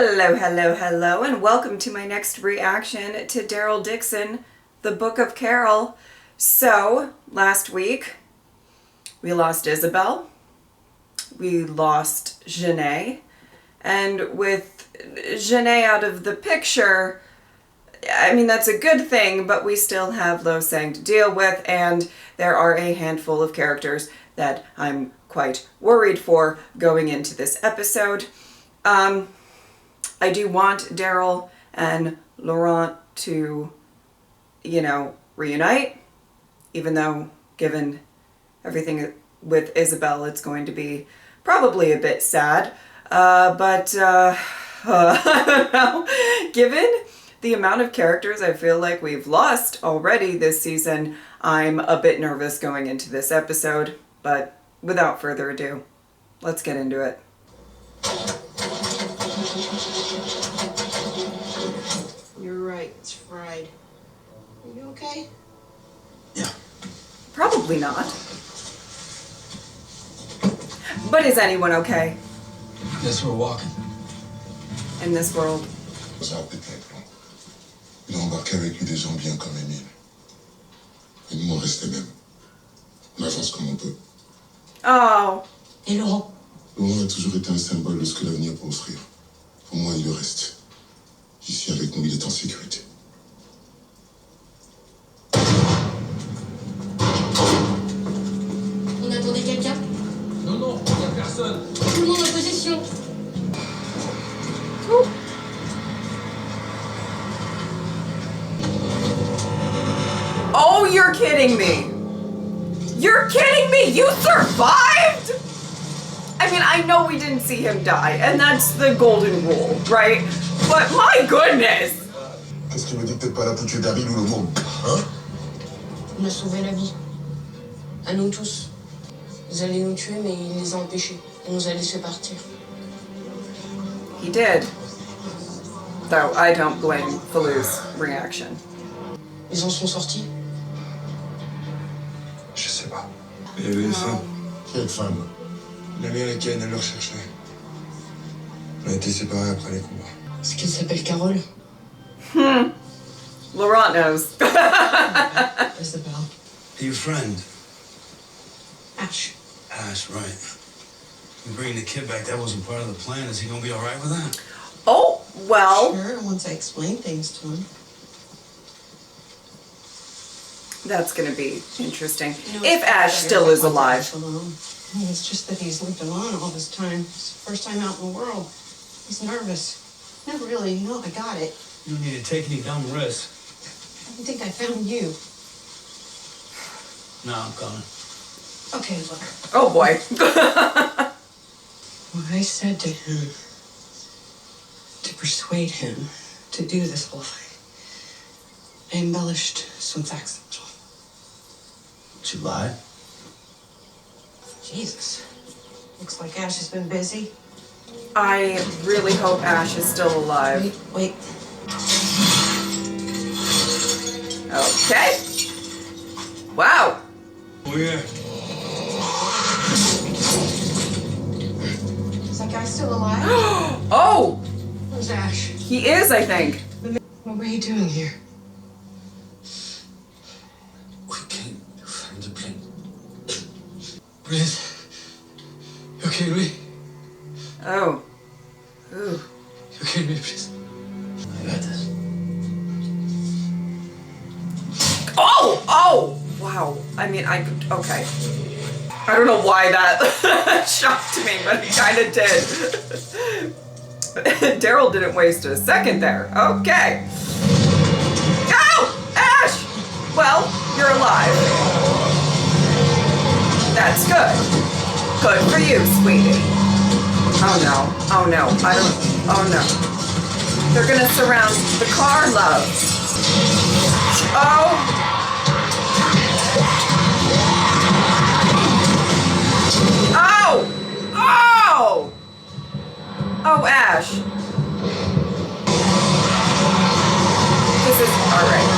Hello, hello, hello, and welcome to my next reaction to Daryl Dixon, The Book of Carol. So, last week, we lost Isabel, we lost Janae, and with Janae out of the picture, I mean, that's a good thing, but we still have Lo Sang to deal with, and there are a handful of characters that I'm quite worried for going into this episode. I do want Daryl and Laurent to, reunite, even though given everything with Isabel, it's going to be probably a bit sad. But I don't know. Given the amount of characters I feel like we've lost already this season, I'm a bit nervous going into this episode. But without further ado, let's get into it. You're right, it's fried. Are you okay? Yeah. Probably not. But is anyone okay Guess we're walking. in this world? Ça peut-être. Il a embarqué avec lui des gens bien comme Émile. Et nous, on restait même. On avance comme on peut. Oh. Et Laurent? Laurent a toujours été un symbole de ce que l'avenir peut offrir. Pour moi, il le reste. Ici, avec nous, il est en sécurité. On attendait quelqu'un? Non, il n'y a personne. Tout le monde en position. Oh, you're kidding me. You're kidding me. You survived? I mean, I know we didn't see him die, and that's the golden rule, right? But my goodness. Qu'est-ce qui me dit que t'es pas là pour tuer Daryl ou le monde, hein? On a sauvé la vie. À nous tous. Ils allaient nous tuer, mais il les a empêchés. Il nous a laissés partir. He did. Though I don't blame Vouloir's reaction. Ils en sont sortis. Je sais pas. Il y avait une femme. Quelle femme? L'américaine, elle le recherchait. On a été séparés après les combats. Est-ce qu'elle s'appelle Carole? Laurent knows. Isabel. Your friend. Ash. Ash, right. You bringing the kid back, that wasn't part of the plan. Is he gonna be alright with that? Oh, well, Sure, once I explain things to him. that's going to be interesting. You know, If it's Ash better still if is I want alive. Ash alone. I mean, it's just that he's lived alone all this time. It's the first time out in the world. He's nervous. Never really, I got it. You don't need to take any dumb risks. I think I found you. No, I'm coming. Okay, look. Oh boy. What I said to him, to persuade him to do this whole thing, I embellished some facts. Did you lie? Jesus. Looks like Ash has been busy. I really hope Ash is still alive. Wait. Okay. Wow. Oh, yeah. Is that guy still alive? Oh, Where's Ash? he is, I think. What were you doing here? We came to find the plane. Please. You kidding me? Oh. Ooh. You kidding me, please? I got this. Oh! Wow. I mean, okay. I don't know why that shocked me, but it kind of did. Daryl didn't waste a second there. Okay. Oh! Ash! Well, you're alive. That's good. Good for you, sweetie. Oh no. Oh no. Oh no. They're gonna surround the car, love. Oh! Oh! Oh! Oh, Ash. This is alright.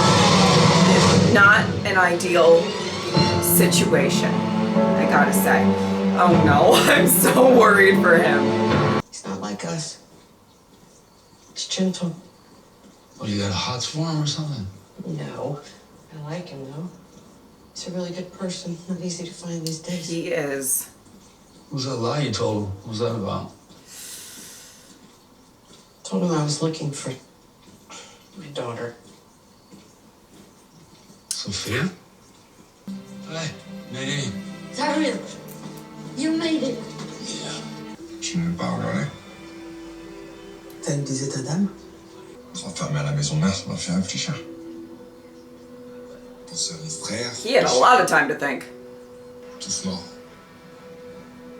Not an ideal situation, I gotta say. Oh no, I'm so worried for him. He's not like us. gentle. What, you got a hots for him or something? No. I like him, though. He's a really good person. Not easy to find these days. He is. What was that lie you told him? What was that about? Told him I was looking for my daughter. Sophia? Hey, Nadine. Daryl, you made it. Yeah. Tu ne veux pas regarder? T'as eu des états d'âme? S'enfermer à la maison mère, ça m'a fait réfléchir. Penser à mon frère. He had a lot of time to think. Tous morts.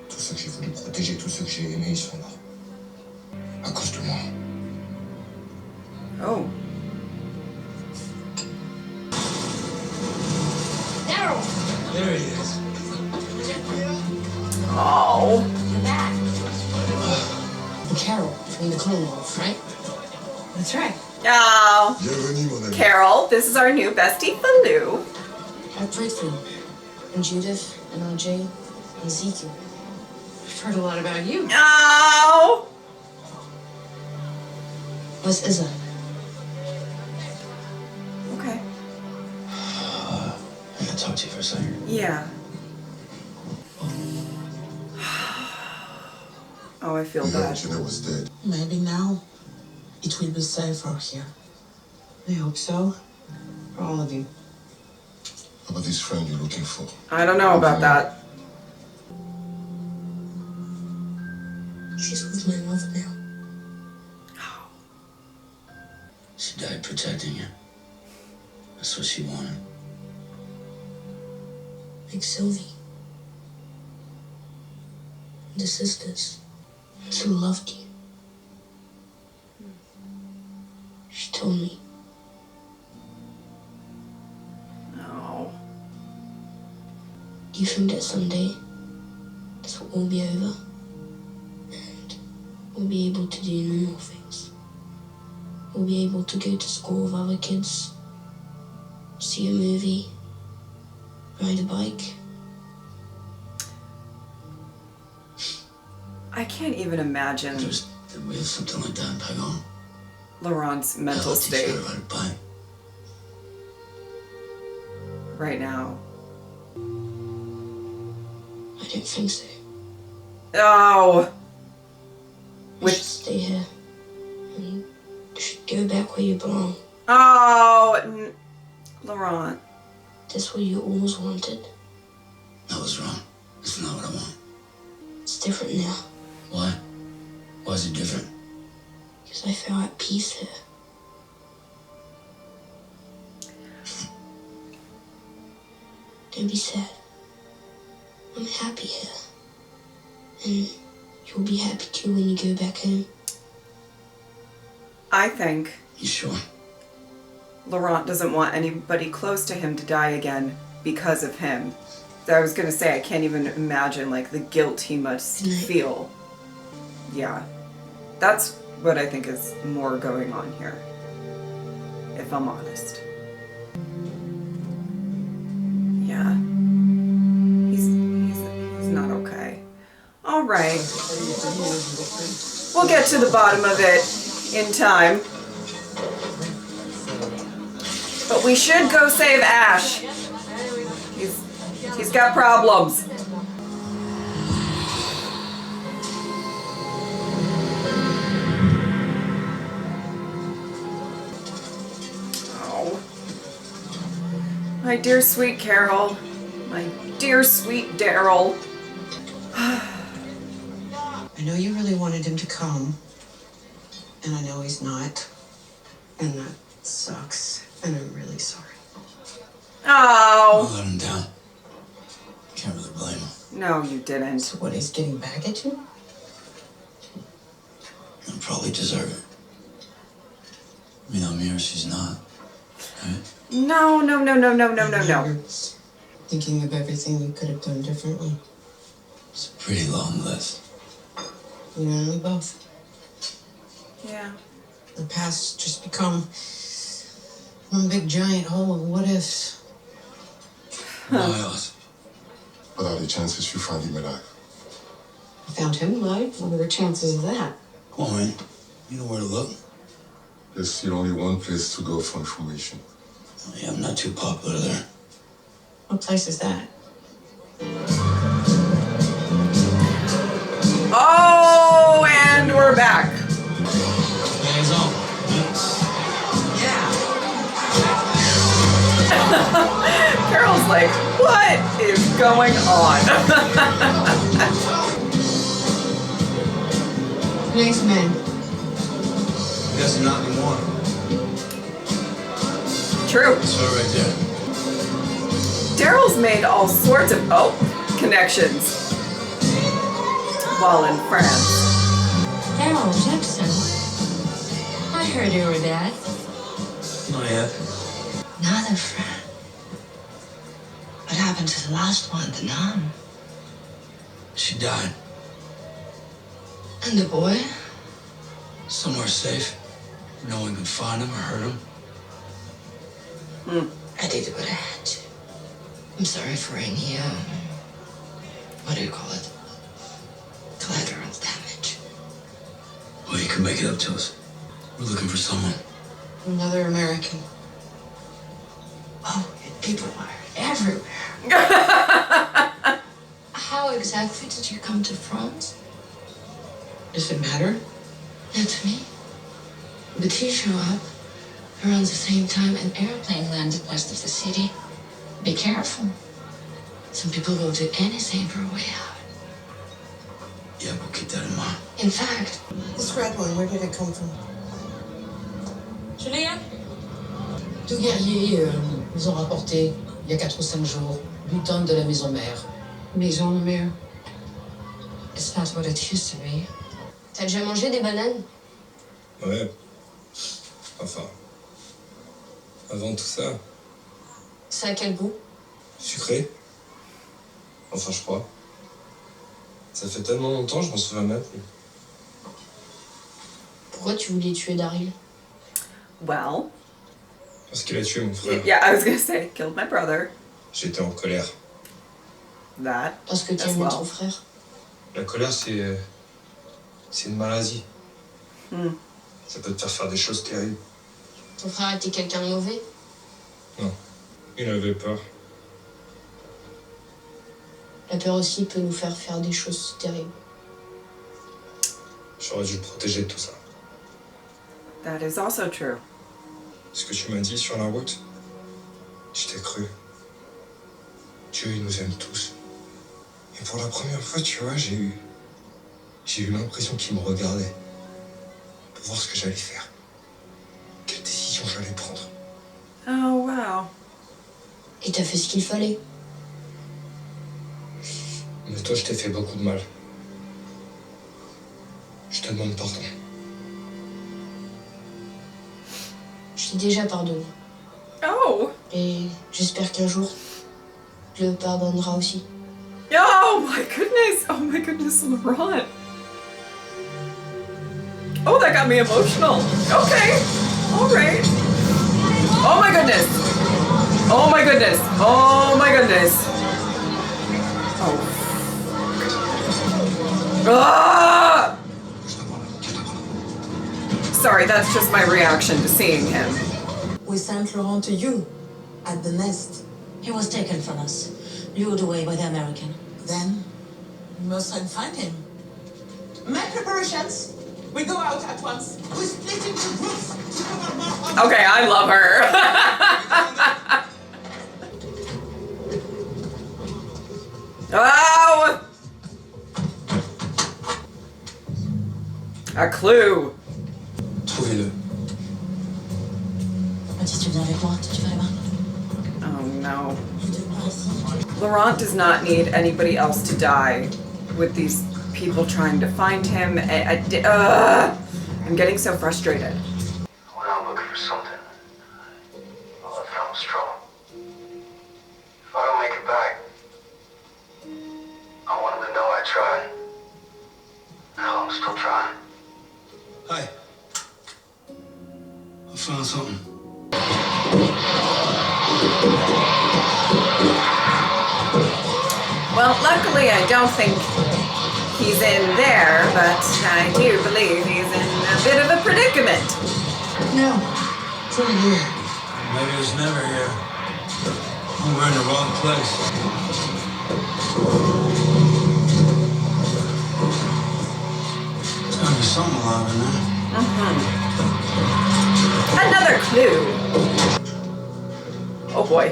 Tous ceux que j'ai voulu protéger, tous ceux que j'ai aimés, ils sont morts. À cause de moi. Oh. Daryl, There he is. Oh. you're back. And Carol from the Clone Wolf, right? That's right. Oh. Bienvenue, mon ami. Carol, this is our new bestie, Baloo. I prayed for you. And Judith, and RJ, and Ezekiel. I've heard a lot about you. Oh. Where's Izza? Okay. I gotta talk to you for a second. Yeah. Oh, I feel We heard bad. Jenna was dead. Maybe now it will be safer here. I hope so. For all of you. How about this friend you're looking for? I don't know about that. She's with my mother now. She died protecting you. That's what she wanted. Like Sylvie. The sisters who loved you. She told me. Oh. Do you think that someday this will all be over? And we'll be able to do normal things? We'll be able to go to school with other kids, see a movie, ride a bike. I can't even imagine Did we have something like that back home? Laurent's mental I'll teach you state how to ride a bike. right now. I don't think so. Oh. You should stay here. And you should go back where you belong. Oh. Laurent. That's what you always wanted. That was wrong. It's not what I want. It's different now. Why? Why is it different? Because I feel at peace here. Don't be sad. I'm happy here. And you'll be happy too when you go back home. I think You sure? Laurent doesn't want anybody close to him to die again because of him. I was gonna say, I can't even imagine like the guilt he must feel. Yeah. That's what I think is more going on here, if I'm honest. Yeah. He's not okay. All right. We'll get to the bottom of it in time. But we should go save Ash. He's got problems. Oh. My dear sweet Carol. My dear sweet Daryl. I know you really wanted him to come. And I know he's not. And that sucks. And I'm really sorry. Oh. I let him down. Can't really blame him. No, you didn't. So what, he's getting back at you? He'll probably deserve it. I mean, I'm here, she's not. Right? No. You're thinking of everything you could have done differently. It's a pretty long list. You and me both. Yeah. The past's just become one big giant hole of what ifs. Miles. What are the chances you find him alive? I found him alive. What are the chances of that? Come on, man. You know where to look. There's still only one place to go for information. Yeah, I'm not too popular there. What place is that? Oh, and we're back. Hands on. Yeah. Carol's like, what is going on? Nice man. Guess not anymore. True. That's her right there. Daryl's made all sorts of connections while in France. Daryl, Dixon. I heard you were dead. Not yet. Another friend. What happened to the last one, the nun? She died. And the boy? Somewhere safe. No one could find him or hurt him. I did what I had to. I'm sorry for any, what do you call it? Collateral damage. Well, you can make it up to us. We're looking for someone. Another American. Oh, people are everywhere. How exactly did you come to France? Does it matter? Not to me. But he showed up around the same time an airplane landed west of the city. Be careful. Some people will do anything for a way out. Yeah, we'll keep that in mind. In fact, This red one, where did it come from? Julien? Deux guerriers nous ont rapporté, il y a 4 ou 5 jours, butin de la maison mère. maison mère. It's not what it used to be. T'as déjà mangé des bananes? Ouais. Enfin. Avant tout ça, Ça a quel goût? sucré. Enfin, je crois. Ça fait tellement longtemps, je m'en souviens même plus. Pourquoi tu voulais tuer Daryl? Well, Parce qu'il a tué mon frère. yeah, I was gonna say, killed my brother. J'étais en colère. That Parce que as t'aimes well. ton frère. La colère, c'est une maladie. Hmm. Ça peut te faire des choses terribles. Ton frère était quelqu'un de mauvais? Il avait peur. La peur aussi peut nous faire des choses terribles. J'aurais dû le protéger de tout ça. That is also true. Ce que tu m'as dit sur la route, je t'ai cru. Dieu, il nous aime tous. Et pour la première fois, tu vois, j'ai eu l'impression qu'il me regardait. Pour voir ce que j'allais faire. Quelle décision j'allais prendre. Oh, wow. Et t'as fait ce qu'il fallait. Mais toi, je t'ai fait beaucoup de mal. Je te demande pardon. Je t'ai déjà pardonné. Oh. Et j'espère qu'un jour, tu le pardonneras aussi. Oh my goodness. Oh my goodness, Laurent. Oh, that got me emotional. Okay. All right. Oh my goodness. Oh my goodness. Oh my goodness. Oh. Ah! Sorry, that's just my reaction to seeing him. We sent Laurent to you at the nest. He was taken from us, lured away by the American. Then we must find him. Make preparations. We go out at once. We split into groups to cover more of Okay, I love her. Oh! A clue. Trouvez-le. Si tu viens avec moi, tu vas là-bas. Oh no. Je te prends ici. Laurent does not need anybody else to die with these people trying to find him. I'm getting so frustrated. Went out looking for something. All I found was trouble. If I don't make it back, I want them to know I tried. Hell, I'm still trying. Hi. I found something. Well, luckily I don't think he's in there, but I do believe he's in a bit of a predicament. No, it's not here. Maybe it was never here. We're in the wrong place. There's gotta be something alive in there. Another clue. Oh boy.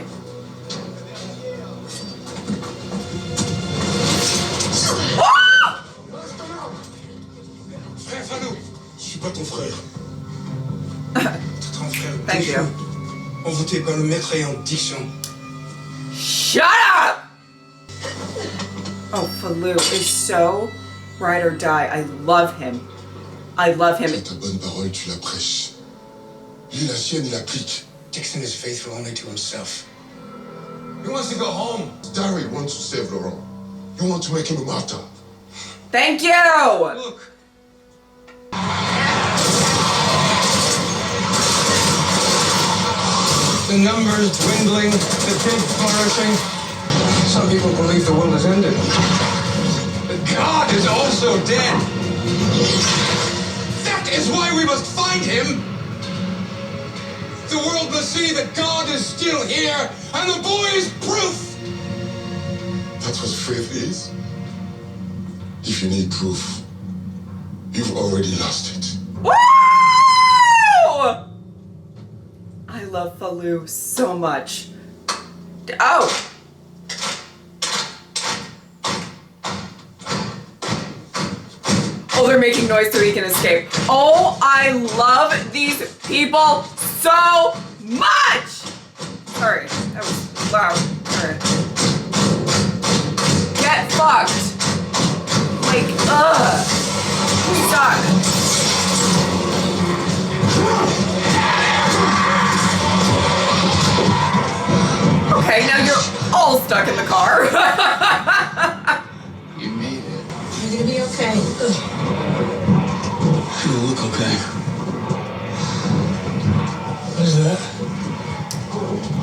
Frère Fallot, je suis pas ton frère. Ton frère. Thank you. Envoûté par le mécréant Dixon. Shut up! Oh, Falou is so ride or die. I love him. I love him. Ta bonne parole, tu la prêches. Lui, la sienne, il applique. Dixon is faithful only to himself. He wants to go home. Daryl wants to save Laurent. You want to make him a martyr. Thank you! Look. The numbers dwindling, the pig flourishing. Some people believe the world has ended. But God is also dead. That is why we must find him. The world must see that God is still here, and the boy is proof. That's what faith is. If you need proof, you've already lost it. Woo! I love Falou so much. Oh! Oh, they're making noise so he can escape. Oh, I love these people so much! Sorry, that was loud. Alright. Get fucked! Like, ugh! Suck! Okay, now you're all stuck in the car. You made it. You're gonna be okay. You look okay. What is that?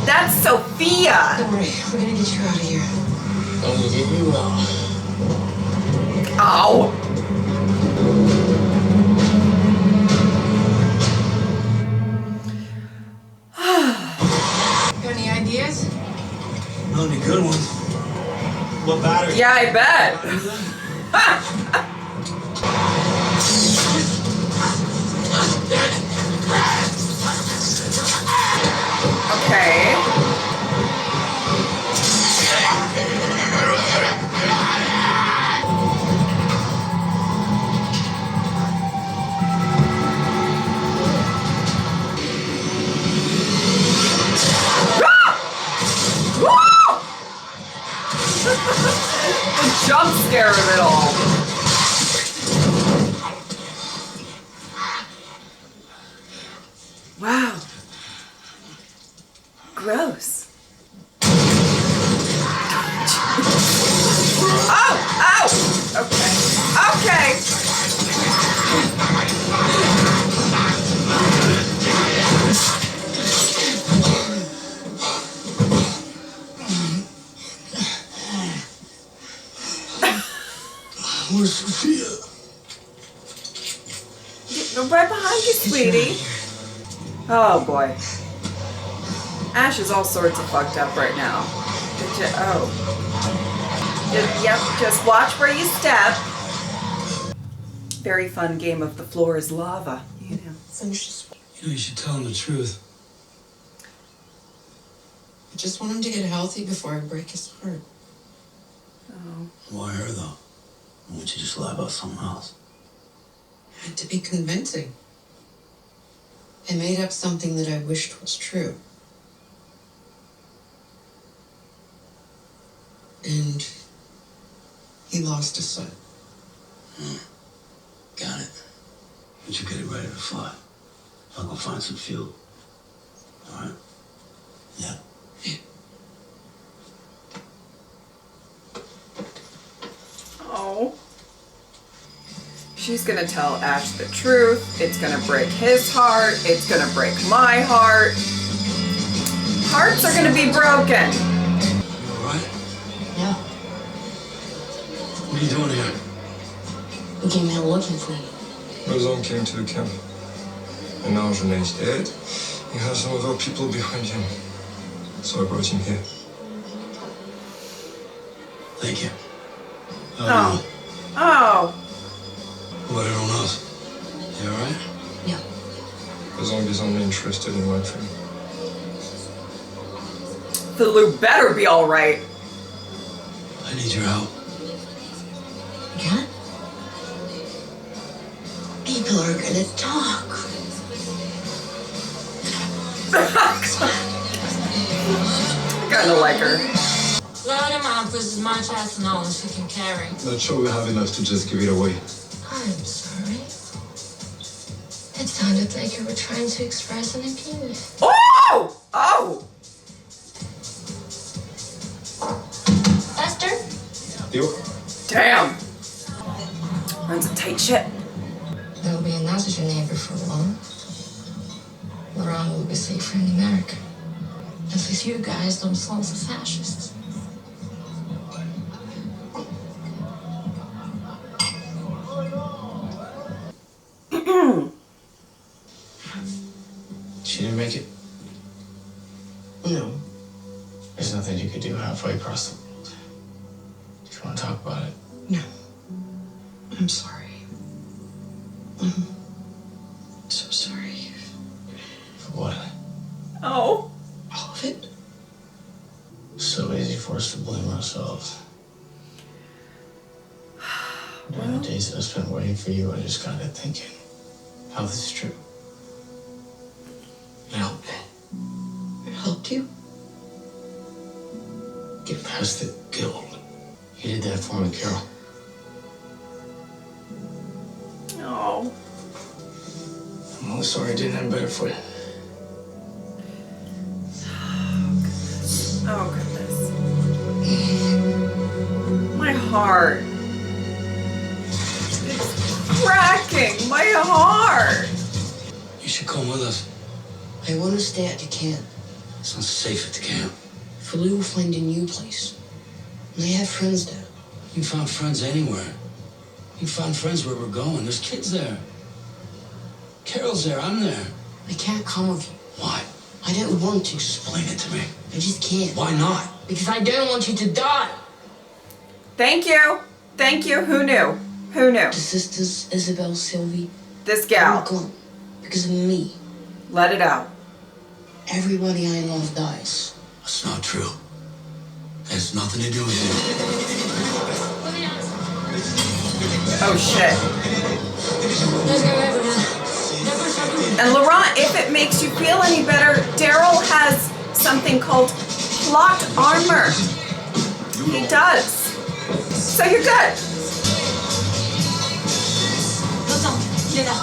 That's Sophia. Don't worry, we're gonna get you out of here. I'm gonna get you out. Ow. Got any ideas? Not any good ones. What battery? Yeah, I bet. Okay. The jump scare of it all. Wow. Gross. Oh! Oh! Okay. Okay. Where's Sophia? Right behind you, sweetie. Oh boy. Ash is all sorts of fucked up right now. Yep, just watch where you step. Very fun game of the floor is lava, you know. Finish this. You know, you should tell him the truth. I just want him to get healthy before I break his heart. Oh. Why her, though? Why don't you just lie about something else? It had to be convincing. I made up something that I wished was true. And he lost his son. Got it. But you get it ready to fly. I'll go find some fuel. All right? Yeah. Oh. She's gonna tell Ash the truth. It's gonna break his heart. It's gonna break my heart. Hearts are gonna be broken. You all right? Yeah. What are you doing here? We came here looking for you. Laurent came to the camp. And now Jeunet is dead. He has some of our people behind him. So I brought him here. Thank you. Oh. Oh. What about everyone else? You alright? Yeah. The zombies only interested in my dream. The loop better be alright. I need your help. Yeah? People are gonna talk. Kinda like her. Load him up with as much ethanol as he can carry. Not sure we have enough to just give it away. I'm sorry. It sounded like you were trying to express an opinion. Oh! Oh! Esther? Deal? Damn. Runs a tight ship. There'll be another Geneva before long. Laurent will be safer in America. At least you guys don't fall for fascists. She didn't make it? No. There's nothing you could do halfway across the world. Do you want to talk about it? No. I'm sorry. I'm so sorry. For what? Oh. All of it? So easy for us to blame ourselves. During the days that I spent waiting for you, I just got to thinking how this is true. It helped me. It helped you? Get past the guilt. You did that for me, Carol. Oh. I'm only sorry I didn't have better for you. Oh, goodness. My heart. It's cracking. My heart. You should come with us. I want to stay at the camp. It's not safe at the camp. Vouloir will find a new place. And I have friends there. You can find friends anywhere. You can find friends where we're going. There's kids there. Carol's there. I'm there. I can't come with you. Why? I don't want to. Explain it to me. I just can't. Why not? Because I don't want you to die. Thank you. Thank you. Who knew? Who knew? The sisters, Isabel, Sylvie, This they're gal. gone. Because of me. Let it out. Everybody I love dies. That's not true. It has nothing to do with you. Oh, shit. Let's go, everyone. And Laurent, if it makes you feel any better, Daryl has something called plot armor. He does. So you're good. Attends, il est là.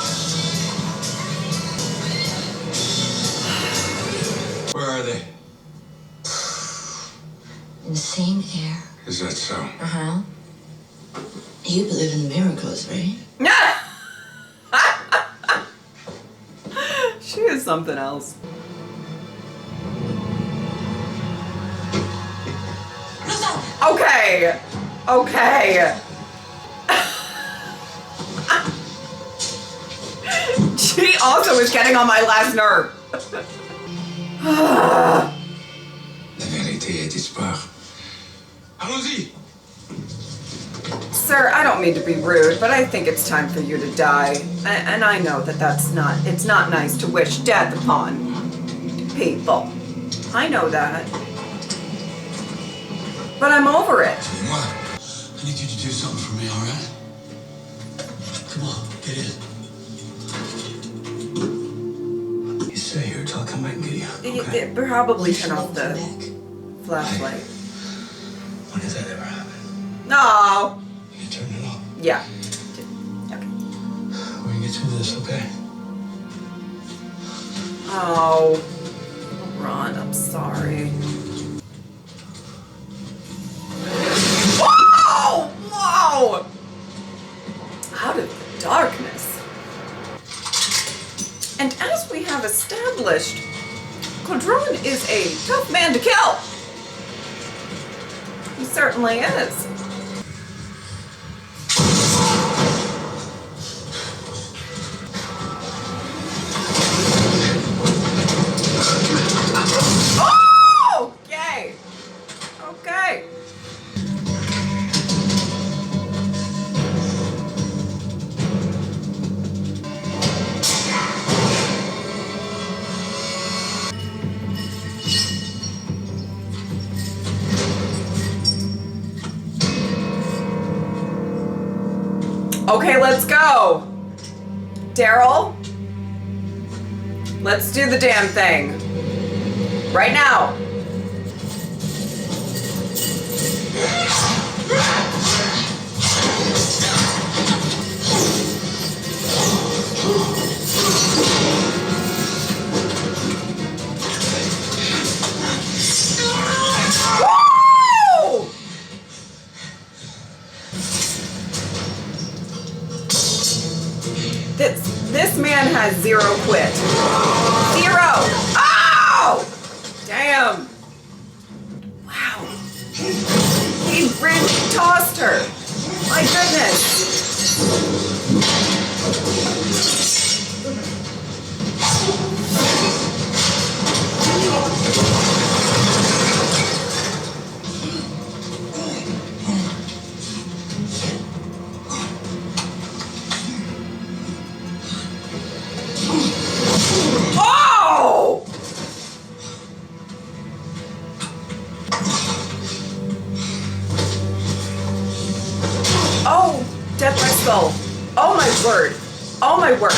Where are they? In the same air. Is that so? Uh-huh. You believe in miracles, right? She is something else. Okay. Okay. She also is getting on my last nerve. La vérité est disparaît. Allons-y! Sir, I don't mean to be rude, but I think it's time for you to die. And I know that it's not nice to wish death upon people. I know that. But I'm over it. Moi, I need you to do something for me, all right? Come on, get in. You stay here till I come back and get you, okay? Probably turn off the flashlight. When does that ever happen? No. You turn it off. Yeah. Okay. We can get through this, okay? Oh. Ron, I'm sorry. Whoa! Whoa! Out of the darkness. And as we have established, Quadron is a tough man to kill. He certainly is. Okay, let's go. Daryl, let's do the damn thing. Right now. Woo! This man has zero quit. Zero! Oh! Damn. Wow. He really tossed her. My goodness. Oh! Oh, death my skull. Oh my word. Oh my word.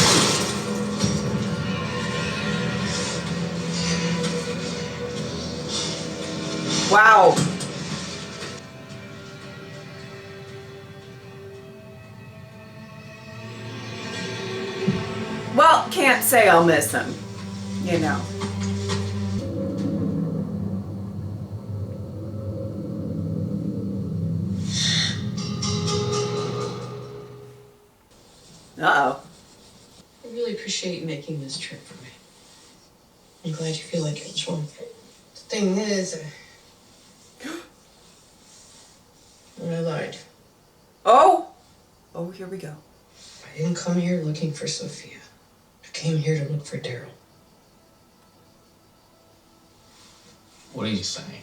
Wow. Well, can't say I'll miss him, you know. Uh-oh. I really appreciate you making this trip for me. I'm glad you feel like it was worth it. The thing is, I lied. Oh! Oh, here we go. I didn't come here looking for Sophia. I came here to look for Daryl. What are you saying?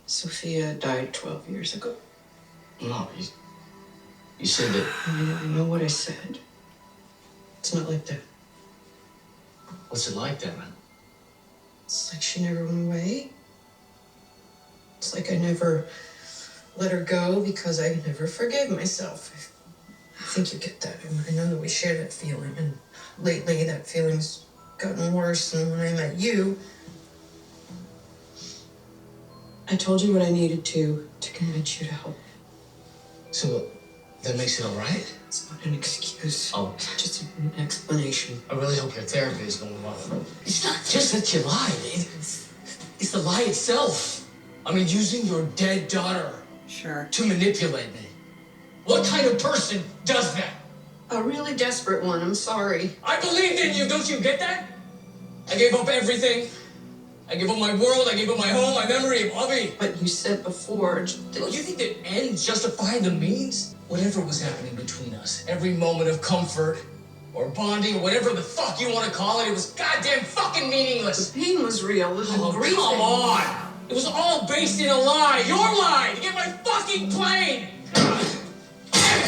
Sophia died 12 years ago. No, you said that. I know what I said. It's not like that. What's it like, then? It's like she never went away. It's like I never let her go because I never forgave myself. I think you get that. I know that we share that feeling, and lately that feeling's gotten worse. And when I met you, I told you what I needed to convince you to help. So that makes it all right? It's not an excuse. Oh. It's just an explanation. I really hope your therapy is going well. It's not just that you lied. It's the lie itself. I mean, using your dead daughter to manipulate me. What kind of person does that? A really desperate one. I'm sorry. I believed in you. Don't you get that? I gave up everything. I gave up my world. I gave up my home, my memory of Abby. But you said before... You think that ends justify the means? Whatever was happening between us, every moment of comfort or bonding or whatever the fuck you want to call it, it was goddamn fucking meaningless. The pain was real. The grief. Come on. It was all based in a lie. Your lie to get my fucking plane.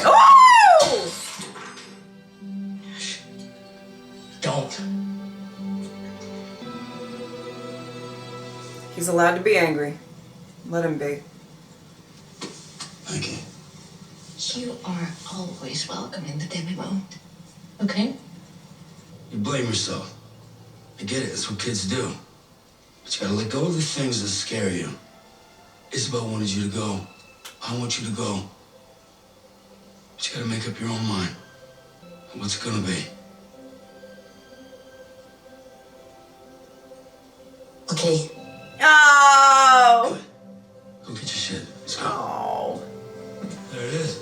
Oh! Don't. He's allowed to be angry. Let him be. Thank you. You are always welcome in the demi-monde. Okay? You blame yourself. I get it. That's what kids do. But you gotta let go of the things that scare you. Isabel wanted you to go. I want you to go. But you gotta make up your own mind. What's it gonna be? Okay. Oh! Go get your shit. Let's go. Oh. There it is.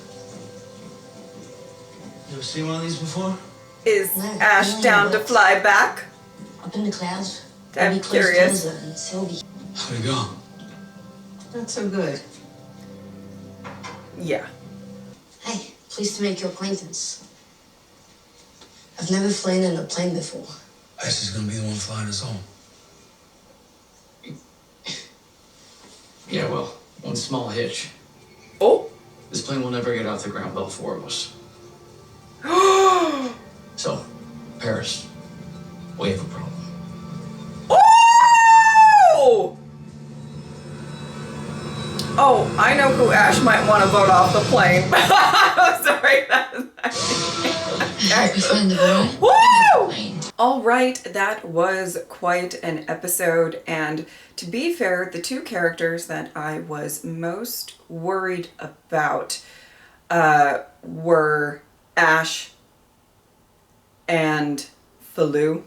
You ever seen one of these before? Is Ash down to fly back? Up in the clouds. I'm Maybe close curious. to Elsa and Sylvie. How'd it go? Not so good. Yeah. Hey, pleased to make your acquaintance. I've never flown in a plane before. Ash is gonna be the one flying us home. Yeah, well, one small hitch. Oh. This plane will never get off the ground without four of us. So, Paris, we have a problem. Oh! Oh, I know who Ash might want to vote off the plane. Sorry. We find the boy. Woo! All right, that was quite an episode, and to be fair, the two characters that I was most worried about were Ash and Vouloir.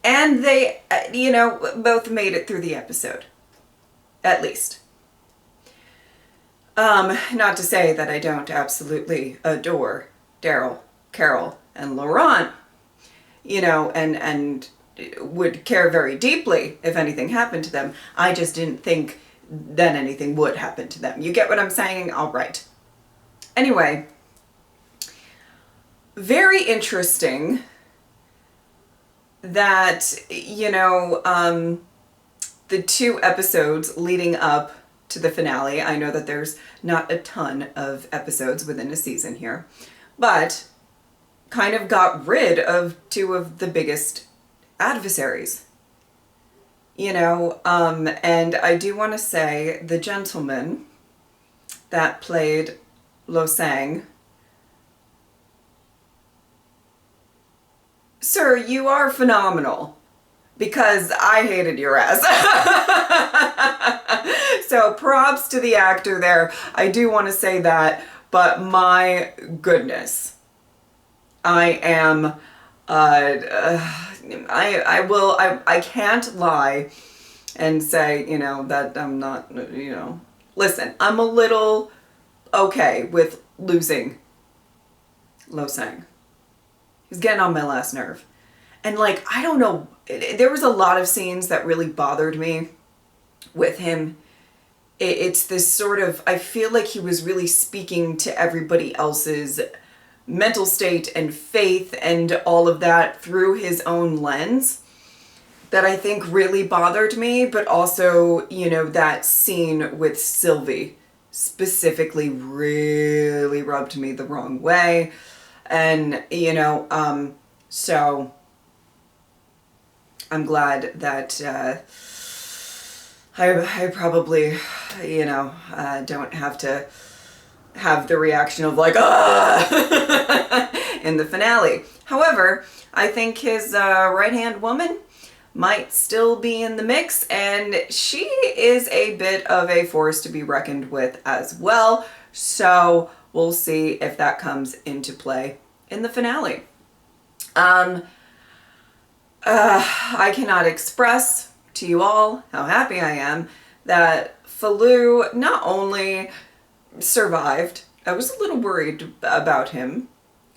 And they, both made it through the episode. At least. Not to say that I don't absolutely adore Daryl, Carol, and Laurent, and would care very deeply if anything happened to them. I just didn't think that anything would happen to them. You get what I'm saying? All right. Anyway, very interesting that, the two episodes leading up to the finale. I know that there's not a ton of episodes within a season here, but kind of got rid of two of the biggest adversaries. And I do want to say the gentleman that played Lo Sang, sir, you are phenomenal, because I hated your ass. So props to the actor there. I do want to say that, but my goodness, I am, I can't lie and say, that I'm not, listen, I'm a little okay with losing Lo Sang. He's getting on my last nerve. And I don't know, there was a lot of scenes that really bothered me with him. It's this sort of, I feel like he was really speaking to everybody else's mental state and faith and all of that through his own lens that I think really bothered me. But also, that scene with Sylvie specifically really rubbed me the wrong way. And, so I'm glad that I probably, don't have to have the reaction of in the finale. However, I think his right-hand woman might still be in the mix, and she is a bit of a force to be reckoned with as well. So we'll see if that comes into play in the finale. I cannot express to you all how happy I am that Vouloir not only survived, I was a little worried about him,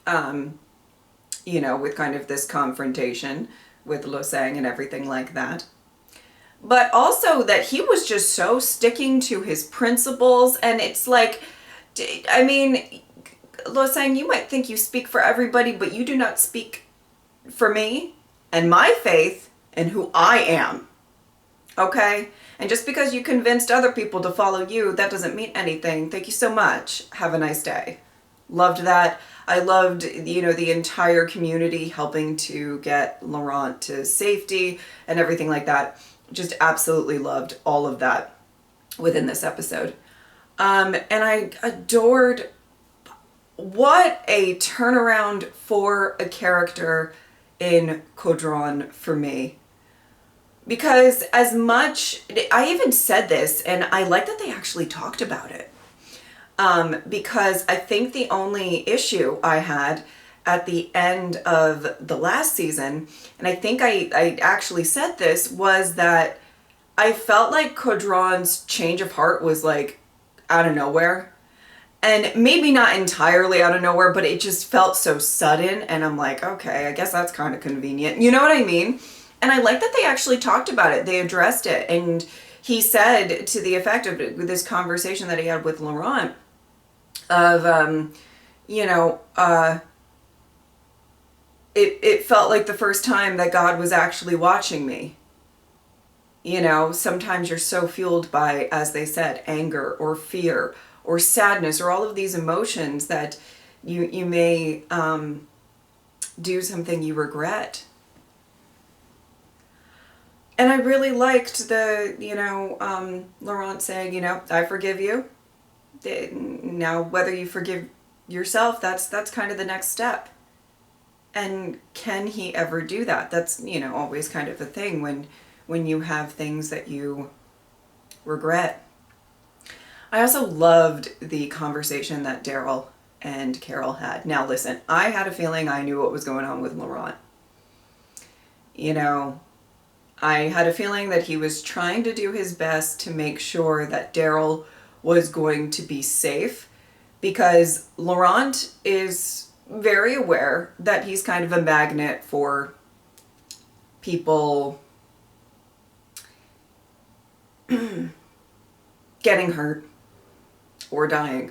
with kind of this confrontation with Lo Sang and everything like that. But also that he was just so sticking to his principles, and it's Lo Sang, you might think you speak for everybody, but you do not speak for me and my faith and who I am. Okay? And just because you convinced other people to follow you, that doesn't mean anything. Thank you so much. Have a nice day. Loved that. I loved, the entire community helping to get Laurent to safety and everything like that. Just absolutely loved all of that within this episode. And I adored, what a turnaround for a character in Caudron for me. Because as much, I even said this, and I like that they actually talked about it. Because I think the only issue I had at the end of the last season, and I think I actually said this, was that I felt like Caudron's change of heart was out of nowhere. And maybe not entirely out of nowhere, but it just felt so sudden. And I'm like, okay, I guess that's kind of convenient. You know what I mean? And I like that they actually talked about it. They addressed it. And he said, to the effect of this conversation that he had with Laurent, of, it felt like the first time that God was actually watching me. Sometimes you're so fueled by, as they said, anger or fear or sadness or all of these emotions that you may do something you regret. And I really liked the, Laurent saying, I forgive you. Now, whether you forgive yourself, that's kind of the next step. And can he ever do that? That's, always kind of a thing when you have things that you regret. I also loved the conversation that Daryl and Carol had. Now listen, I had a feeling I knew what was going on with Laurent. I had a feeling that he was trying to do his best to make sure that Daryl was going to be safe, because Laurent is very aware that he's kind of a magnet for people getting hurt or dying.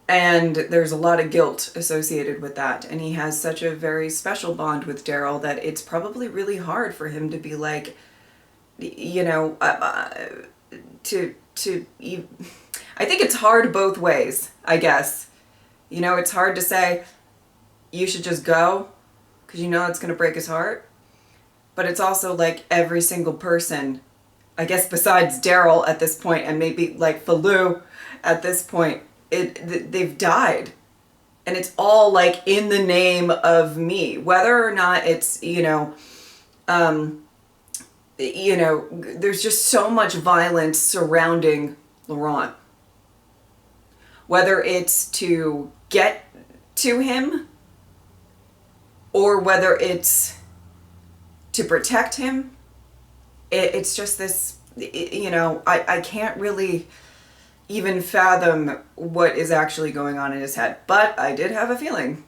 And there's a lot of guilt associated with that. And he has such a very special bond with Daryl that it's probably really hard for him to be like, I think it's hard both ways, I guess. It's hard to say, you should just go, because it's going to break his heart. But it's also like every single person, I guess besides Daryl at this point, and maybe like Vouloir at this point, they've died. And it's all like in the name of me. Whether or not it's, there's just so much violence surrounding Laurent. Whether it's to get to him or whether it's to protect him, it's just this, I can't really even fathom what is actually going on in his head. But I did have a feeling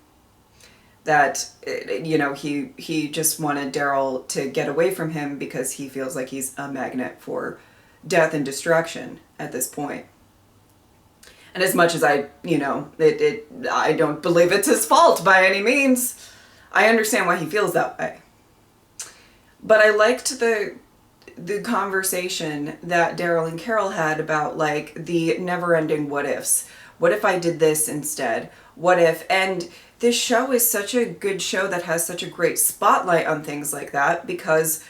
that, he just wanted Daryl to get away from him because he feels like he's a magnet for death and destruction at this point. And as much as I don't believe it's his fault by any means, I understand why he feels that way. But I liked the conversation that Daryl and Carol had about like the never-ending what ifs. What if I did this instead? What if? And this show is such a good show that has such a great spotlight on things like that, because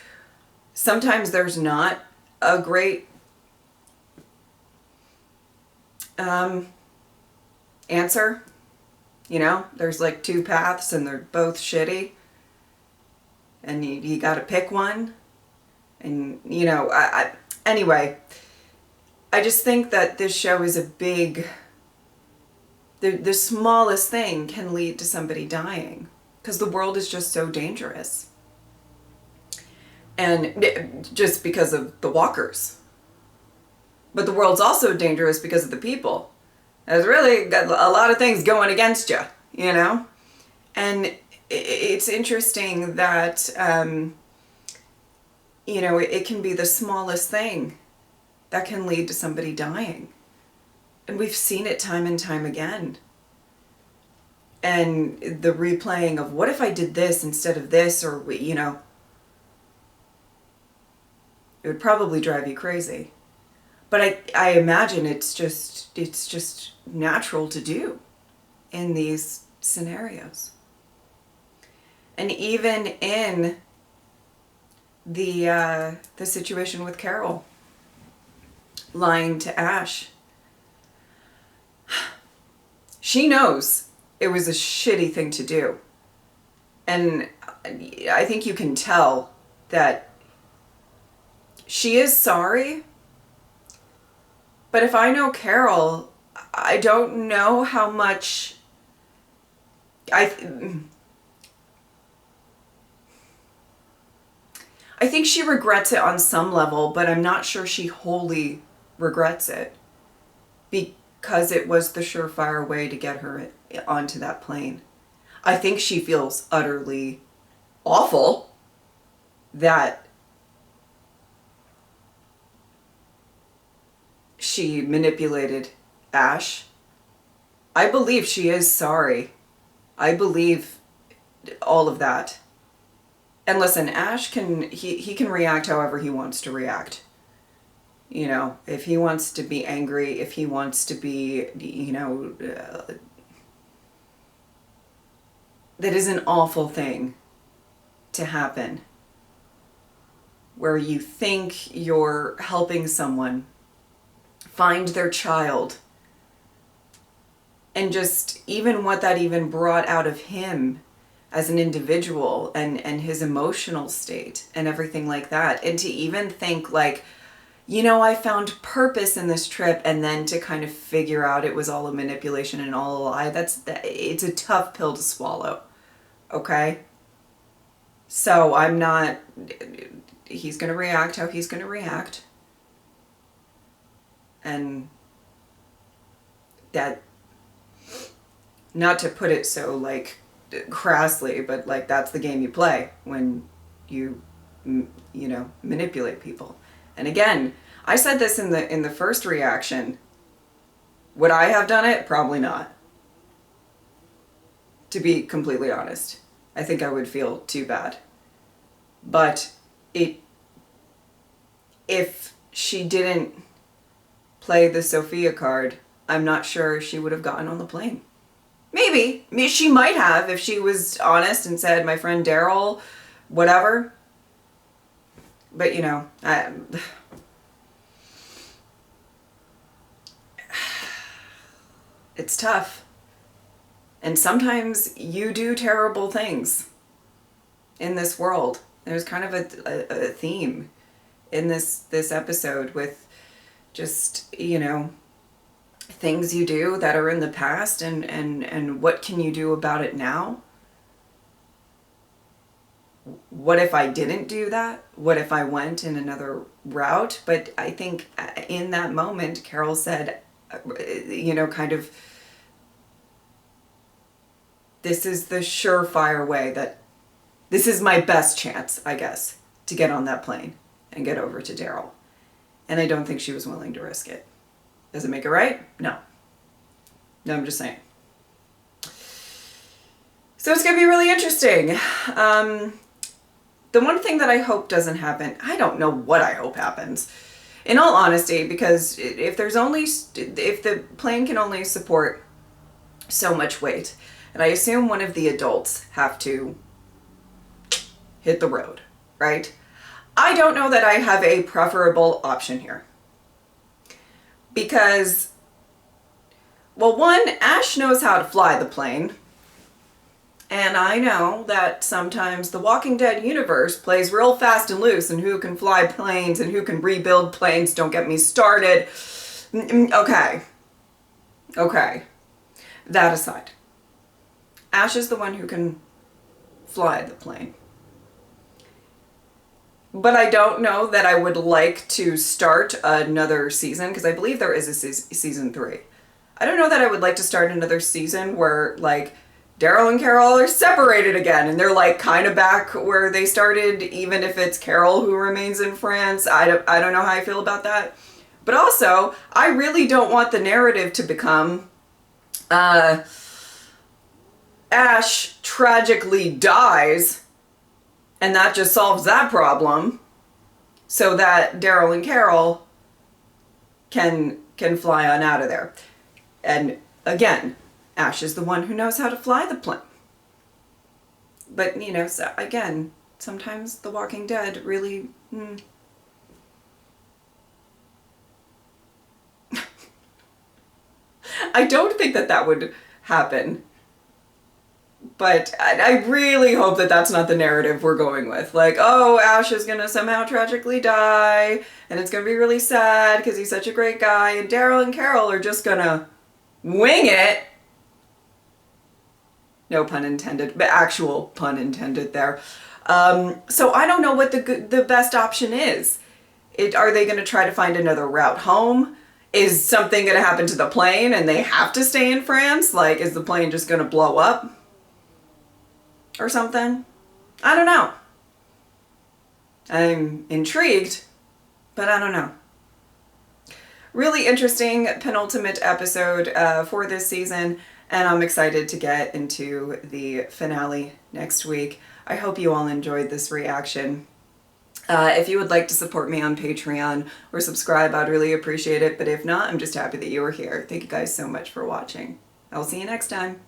sometimes there's not a great answer. There's like two paths and they're both shitty. And you got to pick one. And, anyway, I just think that this show is a big, the smallest thing can lead to somebody dying, because the world is just so dangerous. And just because of the walkers. But the world's also dangerous because of the people. There's really got a lot of things going against you, And it's interesting that, it can be the smallest thing that can lead to somebody dying. And we've seen it time and time again. And the replaying of, what if I did this instead of this, or, it would probably drive you crazy. But I imagine it's just natural to do in these scenarios. And even in the situation with Carol lying to Ash, she knows it was a shitty thing to do. And I think you can tell that she is sorry. But if I know Carol, I don't know how much I think she regrets it on some level, but I'm not sure she wholly regrets it, because it was the surefire way to get her onto that plane. I think she feels utterly awful that she manipulated Ash. I believe she is sorry. I believe all of that. And listen, Ash he can react however he wants to react. If he wants to be angry, if he wants to be, that is an awful thing to happen. where you think you're helping someone find their child, and just even what that even brought out of him as an individual, and his emotional state and everything like that. And to even think like, you know, I found purpose in this trip, and then to kind of figure out it was all a manipulation and all a lie. It's a tough pill to swallow. Okay? So I'm not, he's going to react how he's going to react. And that, not to put it so like crassly, but like that's the game you play when you know, manipulate people. And again, I said this in the first reaction. Would I have done it? Probably not. To be completely honest, I think I would feel too bad. But if she didn't play the Sophia card, I'm not sure she would have gotten on the plane. Maybe. I mean, she might have if she was honest and said, my friend Daryl, whatever. But, you know, it's tough. And sometimes you do terrible things in this world. There's kind of a theme in this episode with just, you know, things you do that are in the past, and what can you do about it now? What if I didn't do that? What if I went in another route? But I think in that moment, Carol said, you know, kind of, this is the surefire way, that this is my best chance, I guess, to get on that plane and get over to Daryl. And I don't think she was willing to risk it. Does it make it right? No. No, I'm just saying. So it's going to be really interesting. The one thing that I hope doesn't happen, I don't know what I hope happens, in all honesty, because if the plane can only support so much weight, and I assume one of the adults have to hit the road, right? I don't know that I have a preferable option here. Because, well, one, Ash knows how to fly the plane. And I know that sometimes the Walking Dead universe plays real fast and loose, and who can fly planes and who can rebuild planes. Don't get me started. Okay. Okay. That aside, Ash is the one who can fly the plane. But I don't know that I would like to start another season, because I believe there is a season 3. I don't know that I would like to start another season where, like, Daryl and Carol are separated again, and they're, like, kind of back where they started, even if it's Carol who remains in France. I don't know how I feel about that. But also, I really don't want the narrative to become Ash tragically dies, and that just solves that problem, so that Daryl and Carol can fly on out of there. And again, Ash is the one who knows how to fly the plane. But, you know, so again, sometimes The Walking Dead really... I don't think that would happen. But I really hope that that's not the narrative we're going with. Like, oh, Ash is going to somehow tragically die, and it's going to be really sad because he's such a great guy, and Daryl and Carol are just going to wing it. No pun intended, but actual pun intended there. So I don't know what the best option is. Are they going to try to find another route home? Is something going to happen to the plane and they have to stay in France? Like, is the plane just going to blow up? Or something? I don't know. I'm intrigued, but I don't know. Really interesting penultimate episode for this season, and I'm excited to get into the finale next week. I hope you all enjoyed this reaction. If you would like to support me on Patreon or subscribe, I'd really appreciate it. But if not, I'm just happy that you were here. Thank you guys so much for watching. I'll see you next time.